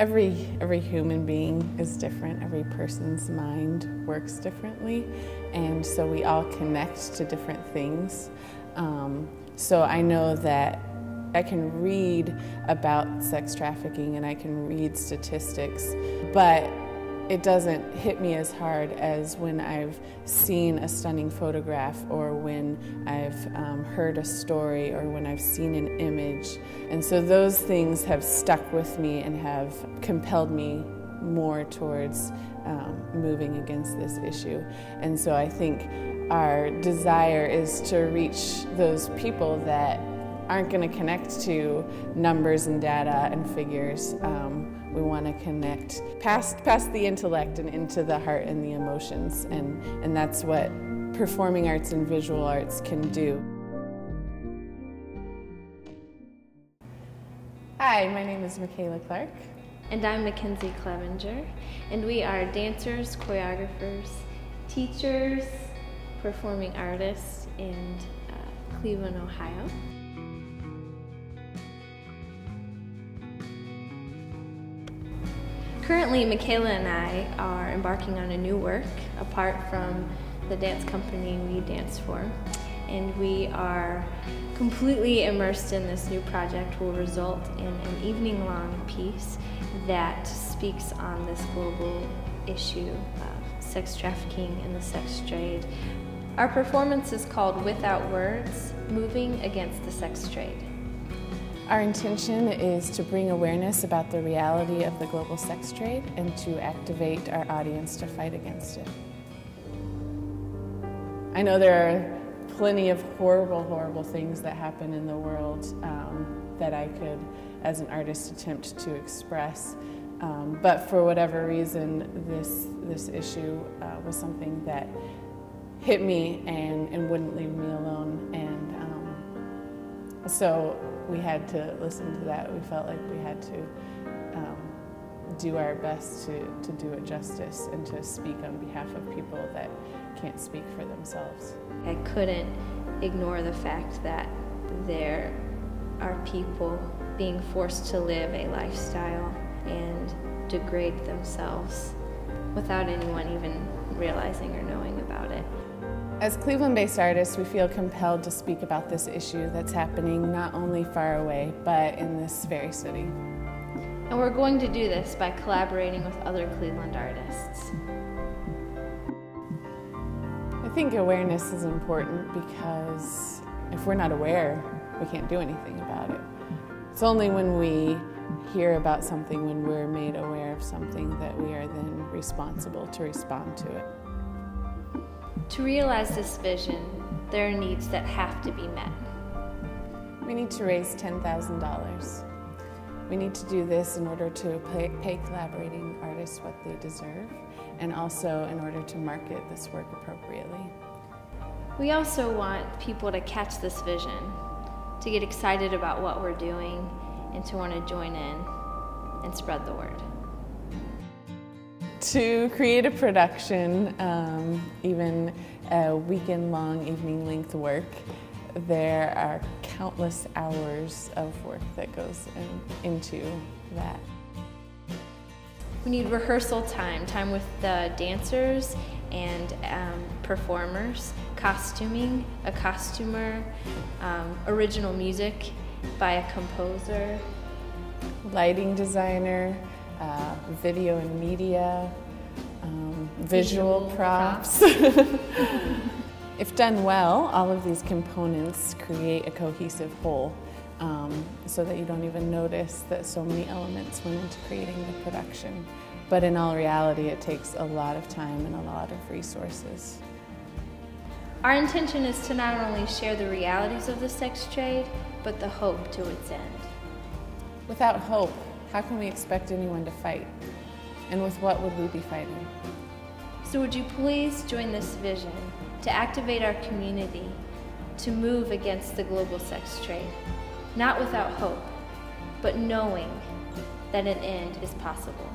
Every human being is different. Every person's mind works differently, and so we all connect to different things. So I know that I can read about sex trafficking and I can read statistics, but it doesn't hit me as hard as when I've seen a stunning photograph, or when I've heard a story, or when I've seen an image. And so those things have stuck with me and have compelled me more towards moving against this issue. And so I think our desire is to reach those people that aren't going to connect to numbers and data and figures. We want to connect past the intellect and into the heart and the emotions, and that's what performing arts and visual arts can do. Hi, my name is Michaela Clark. And I'm Mackenzie Clevenger, and we are dancers, choreographers, teachers, performing artists in Cleveland, Ohio. Currently, Michaela and I are embarking on a new work apart from the dance company we dance for, and we are completely immersed in this new project. Will result in an evening-long piece that speaks on this global issue of sex trafficking and the sex trade. Our performance is called Without Words, Moving Against the Sex Trade. Our intention is to bring awareness about the reality of the global sex trade and to activate our audience to fight against it. I know there are plenty of horrible things that happen in the world that I could, as an artist, attempt to express. But for whatever reason, this issue was something that hit me and wouldn't leave me alone. And so we had to listen to that. We felt like we had to do our best to do it justice and to speak on behalf of people that can't speak for themselves. I couldn't ignore the fact that there are people being forced to live a lifestyle and degrade themselves without anyone even realizing or knowing about it. As Cleveland-based artists, we feel compelled to speak about this issue that's happening not only far away, but in this very city. And we're going to do this by collaborating with other Cleveland artists. I think awareness is important because if we're not aware, we can't do anything about it. It's only when we hear about something, when we're made aware of something, that we are then responsible to respond to it. To realize this vision, there are needs that have to be met. We need to raise $10,000. We need to do this in order to pay collaborating artists what they deserve, and also in order to market this work appropriately. We also want people to catch this vision, to get excited about what we're doing, and to want to join in and spread the word. To create a production, even a weekend-long, evening-length work, there are countless hours of work that goes into that. We need rehearsal time with the dancers and performers, costuming, a costumer, original music by a composer, lighting designer, video and media, visual props. If done well, all of these components create a cohesive whole, so that you don't even notice that so many elements went into creating the production. But in all reality, it takes a lot of time and a lot of resources. Our intention is to not only share the realities of the sex trade, but the hope to its end. Without hope, how can we expect anyone to fight? And with what would we be fighting? So would you please join this vision to activate our community to move against the global sex trade, not without hope, but knowing that an end is possible.